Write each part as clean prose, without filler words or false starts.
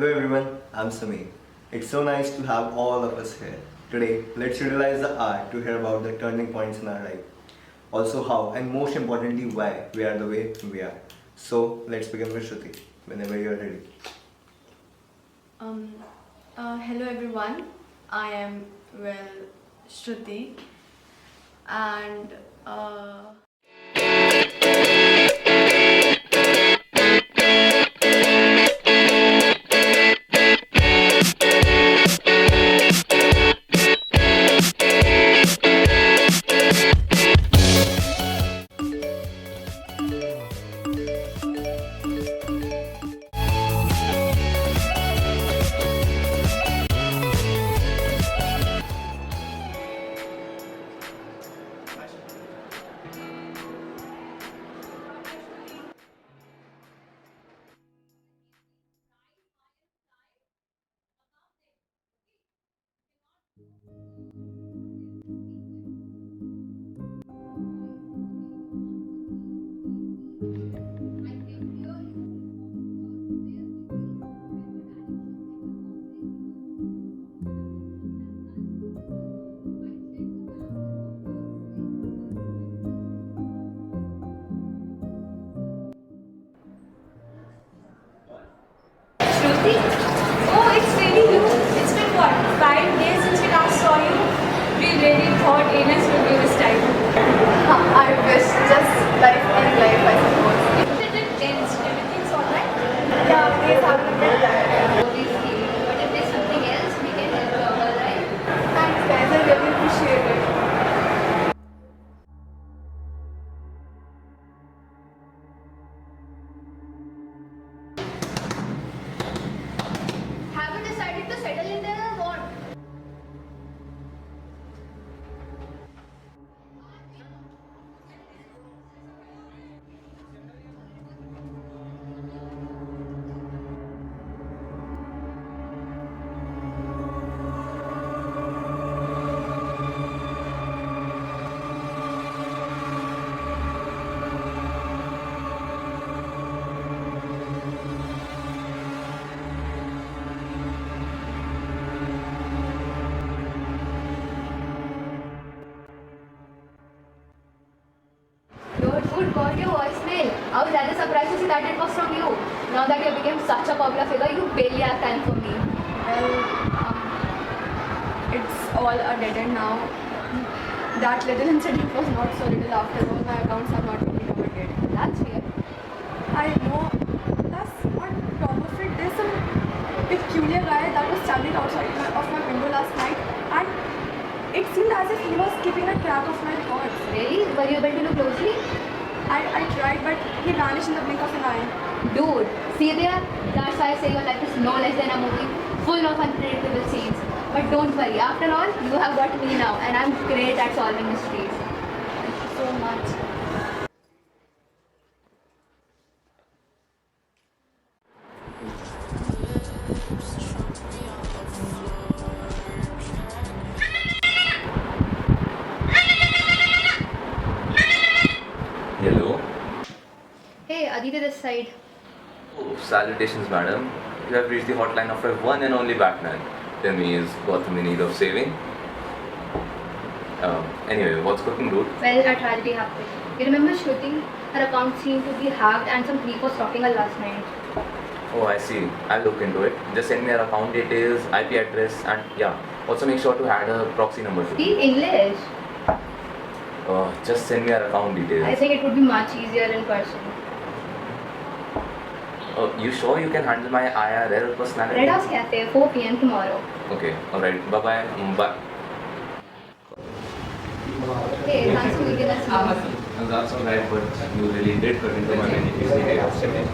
Hello everyone, I'm Samir. It's so nice to have all of us here. Today, let's utilize the art to hear about the turning points in our life. Also how, and most importantly why we are the way we are. So let's begin with Shruti, whenever you're ready. Um, Hello everyone. I am Shruti, and Shruti? Oh, it's really you. It's been what, 5 days since we last saw you? We really thought Ines would be this time. I wish just like any life, I suppose. It didn't tense. Everything's alright? Yeah, please have a good time. Obviously. But if there's something else, we can help you out, alright? Thanks, guys. I really appreciate it. Have you decided to settle in there or what? Good, got your voicemail. I was rather surprised to see that it was from you. Now that you became such a popular figure, you barely have time for me. Well, it's all a dead end now. That little incident was not so little after all. My accounts have not been recovered yet. That's weird. I know. That's on top of it. There's some peculiar guy that was standing outside of my window last night, and it seemed as if he was keeping a track of my records. Really? Were you able to look closely? I tried, but he vanished in the blink of an eye. Dude, see there? That's why I say your life is no less than a movie, full of unpredictable scenes. But don't worry, after all, you have got me now, and I'm great at solving mysteries. Thank you so much. Hello. Hey, Aditya this side. Oh, salutations, madam. You have reached the hotline of our one and only Batman. Tell me, is Gotham in need of saving? Anyway, what's cooking, dude? Well, a tragedy happened. You remember Shruti? Her account seemed to be hacked and some thief was stalking her last night. Oh, I see. I'll look into it. Just send me her account details, IP address, and yeah. Also make sure to add a proxy number to Speak English. Just send me her account details. I think it would be much easier in person. Oh, you sure you can handle my IRL personality? Red House Cafe, 4 p.m. tomorrow. Okay, alright. Bye-bye. Bye. Hey, thanks for making us know. That's alright, but you really did cut into my many yesterday.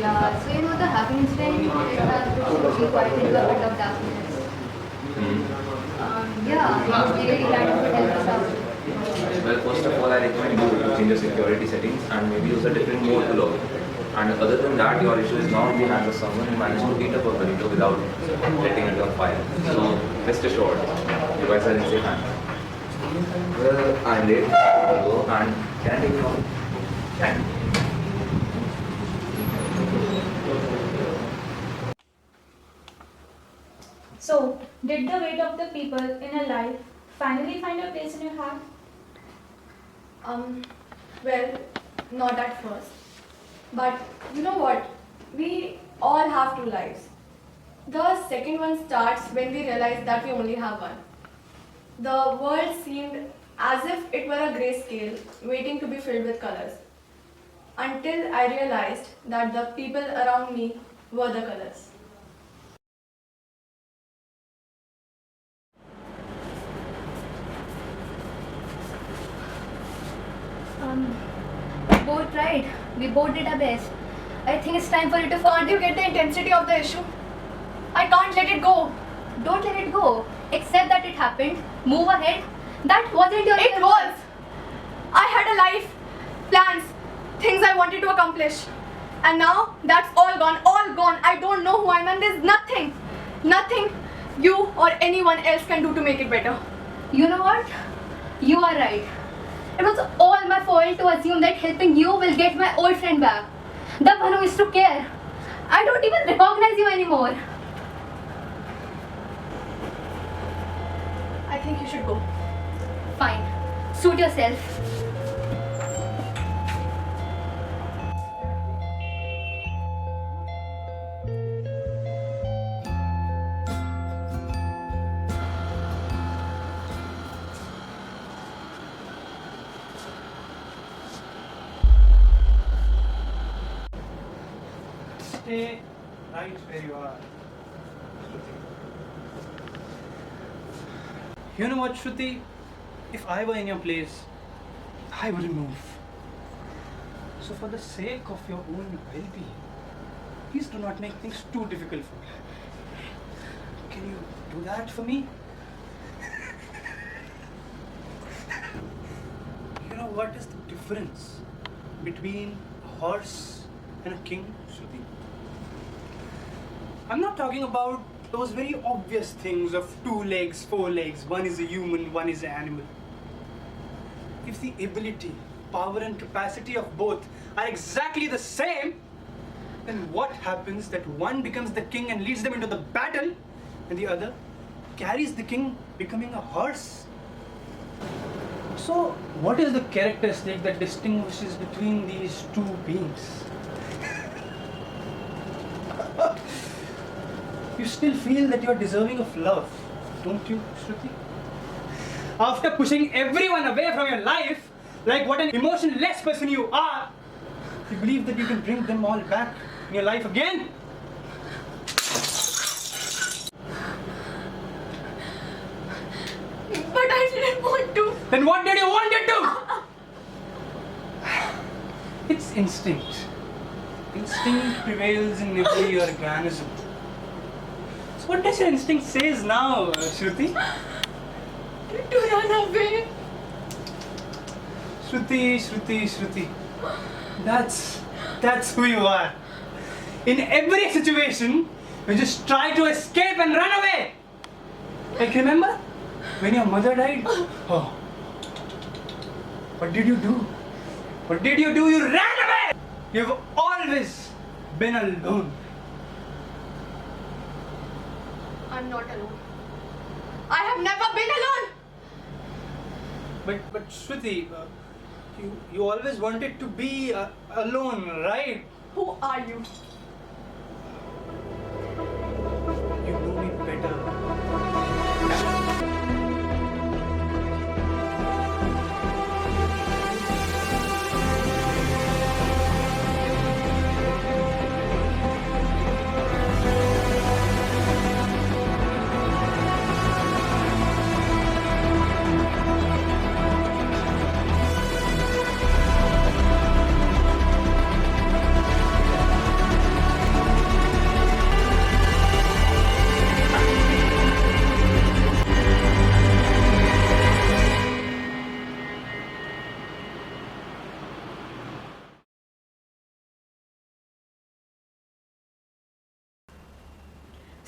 Yeah, so you know the hacking incident, it has pushed me quite into a bit of darkness. Yeah, I was really glad you could help us out. Well, first of all, I recommend you to change your security settings and maybe use a different mode to log in. And other than that, your issue is not in the hands of someone who managed to beat up a burrito without letting it on fire. So, rest assured, you guys are in safe hands. Well, I'm late. I'll go and can I take you home? Can. Did the weight of the people in your life finally find a place in your heart? Well, not at first. But you know what? We all have two lives. The second one starts when we realize that we only have one. The world seemed as if it were a grayscale waiting to be filled with colors. Until I realized that the people around me were the colors. We both tried. We both did our best. I think it's time for you to Can't you get the intensity of the issue? I can't let it go. Don't let it go. Accept that it happened. Move ahead. That wasn't your. It was. I had a life, plans, things I wanted to accomplish. And now that's all gone, all gone. I don't know who I am and there's nothing you or anyone else can do to make it better. You know what? You are right. It was all my fault to assume that helping you will get my old friend back. The one who used to care. I don't even recognize you anymore. I think you should go. Fine. Suit yourself. Stay right where you are. You know what, Shruti? If I were in your place, I wouldn't move. So for the sake of your own well-being, please do not make things too difficult for me. Can you do that for me? You know what is the difference between a horse and a king, Shruti? I'm not talking about those very obvious things of 2 legs, 4 legs, one is a human, one is an animal. If the ability, power and capacity of both are exactly the same, then what happens that one becomes the king and leads them into the battle and the other carries the king becoming a horse? So what is the characteristic that distinguishes between these two beings? You still feel that you are deserving of love, don't you, Shruti? After pushing everyone away from your life, like what an emotionless person you are, you believe that you can bring them all back in your life again? But I didn't want to. Then what did you want it to? It's instinct. Instinct prevails in every organism. So what does your instinct says now, Shruti? To run away. Shruti. That's who you are. In every situation, you just try to escape and run away. Like remember when your mother died? Oh. What did you do? What did you do? You ran away! You've always been alone. I'm not alone. I have never been alone. But Shruti, you always wanted to be alone, right? Who are you? You know me better.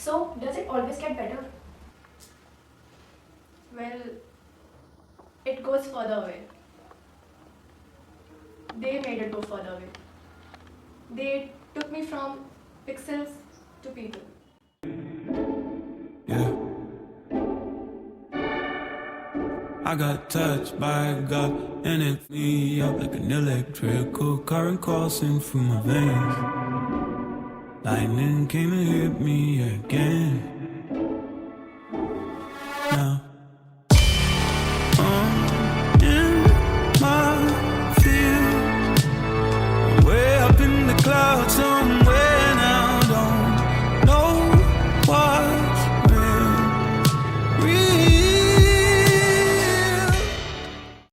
So, does it always get better? Well, it goes further away. They made it go further away. They took me from pixels to people. Yeah, I got touched by God and it lit me up like an electrical current coursing through my veins. Lightning came and hit me again.